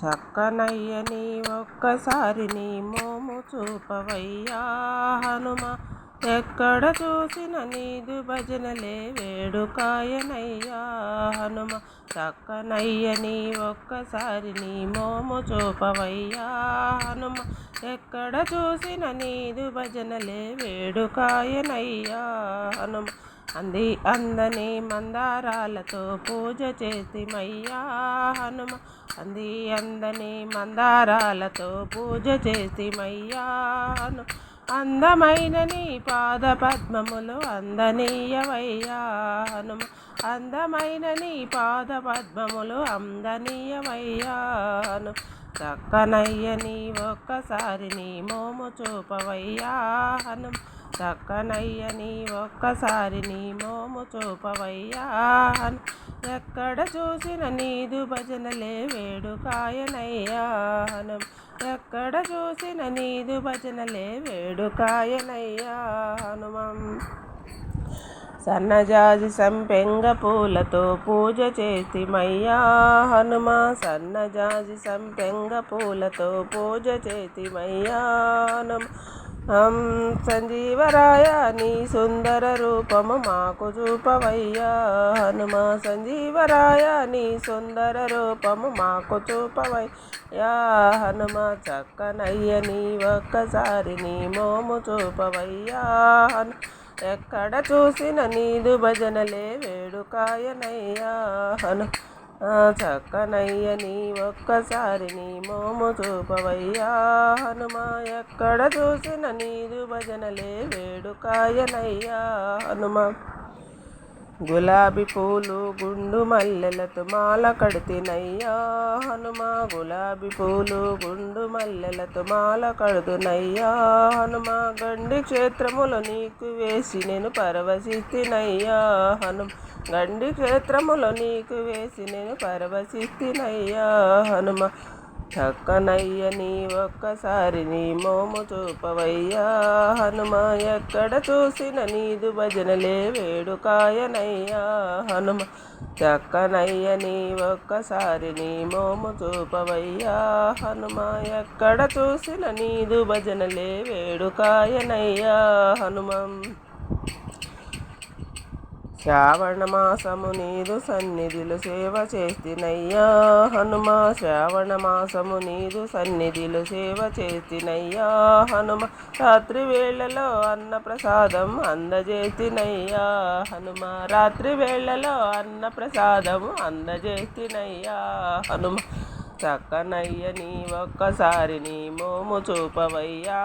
చక్కనయ్యని ఒక్కసారి నీ మోము చూపవయ్యా హనుమ. ఎక్కడ చూసిన నీదు భజనలే వేడుకాయనయ్యా హనుమ. చక్కనయ్యని ఒక్కసారి నీ మోము చూపవయ్యా హనుమ. ఎక్కడ చూసిన నీదు భజనలే వేడుకాయనయ్యా హనుమ. అందని మందారాలతో పూజ చేసిమయ్యా హనుమ. అందని మందారాలతో పూజ చేసిమయ్యా హనుమ. అందమైన నీ పాద పద్మములు అందనీయవయ్యా హనుమ. అందమైన నీ పాద పద్మములు అందనీయవయ్యా హనుమ. చక్కనయ్యని ఒక్కసారి నీ మోము చూపవయ్యా హనుమ. చక్కనయ్యని ఒక్కసారి నీ మోము చూపవయ్యా హనుమ. ఎక్కడ చూసిన నీదు భజనలే వేడుకాయనయ్యా హనుమ. ఎక్కడ చూసిన నీదు భజనలే వేడుకాయనయ్యా హనుమ. సన్నజాజి సంపెంగ పూలతో పూజ చేసిమయ్యా హనుమ. సన్నజాజి సంపెంగ పూలతో పూజ చేసిమయ్యా హనుమ. సంజీవరాయ నీ సుందర రూపము మాకు చూపవయ్యా హనుమ. సంజీవరాయ నీ సుందర రూపము మాకు చూపవయ్యా హనుమ. చక్కనయ్యని ఒక్కసారి నీ మోము చూపవయ్యా హనుమ. ఎక్కడ చూసిన నీదు భజనలే వేడుకాయనయ్యా హనుమ. చక్కనయ్యని ఒక్కసారి నీ మోము చూపవయ్యా హనుమ. ఎక్కడ చూసిన నీదు భజనలే వేడుకాయనయ్యా హనుమ. గులాబీ పూలు గుండు మల్లెలతో మాల కడుతునయ్యా హనుమ. గులాబీ పూలు గుండు మల్లెలతో మాల కడుతునయ్యా హనుమ. గండి క్షేత్రములో నీకు వేసి నేను పరవశిస్తునయ్యా హనుమ. గండి క్షేత్రములో నీకు వేసి నేను పరవశిస్తునయ్యా హనుమ. చక్కనయ్యని ఒక్కసారి నీ మోము చూపవయ్యా హనుమ. ఎక్కడ చూసిన నీదు భజనలే వేడుకాయనయ్యా హనుమ. చక్కనయ్యని ఒక్కసారి నీ మోము చూపవయ్యా హనుమ. ఎక్కడ చూసిన నీదు భజనలే వేడుకాయనయ్యా హనుమ. శ్రావణ మాసము నీదు సన్నిధిలో సేవ చేసినయ్యా హనుమ. శ్రావణ మాసము నీదు సన్నిధిలో సేవ చేసినయ్యా హనుమ. రాత్రి వేళలో అన్న ప్రసాదం అందజేసినయ్యా హనుమ. రాత్రి వేళలో అన్న ప్రసాదం అందజేసినయ్యా హనుమ. చక్కనయ్యని ఒక్కసారి నీ మోము చూపవయ్యా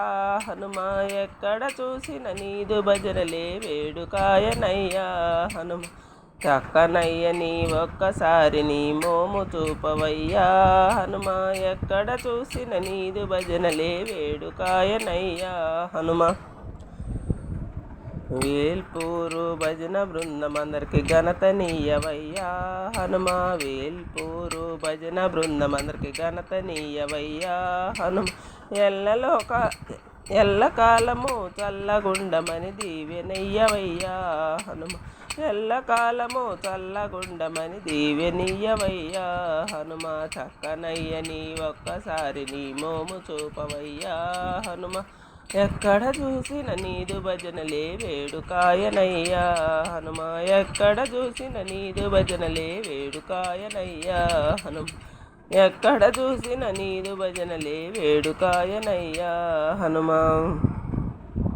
హనుమ. ఎక్కడ చూసిన నీదు భజనలే వేడుకాయనయ్యా హనుమ. చక్కనయ్యని ఒక్కసారి నీ మోము చూపవయ్యా హనుమ. ఎక్కడ చూసిన నీదు భజనలే వేడుకాయనయ్యా హనుమ. వేల్పూరు భజన బృందం అందరికి ఘనతనీయవయ్యా హనుమ. వేల్పూరు భజన బృందం అందరికి ఘనతనీయవయ్యా హనుమ. ఎల్లకాలము చల్లగుండమని దీవెనయ్యవయ్యా హనుమ. ఎల్లకాలము చల్లగుండమని దీవెనయ్యవయ్యా హనుమ. చక్కనయ్యని ఒక్కసారి నీ మోము చూపవయ్యా హనుమ. ఎక్కడ చూసిన నీదు భజనలే వేడుకాయనయ్యా హనుమ. ఎక్కడ చూసిన నీదు భజనలే వేడుకాయనయ్యా హనుమ. ఎక్కడ చూసిన నీదు భజనలే వేడుకాయనయ్యా హనుమ.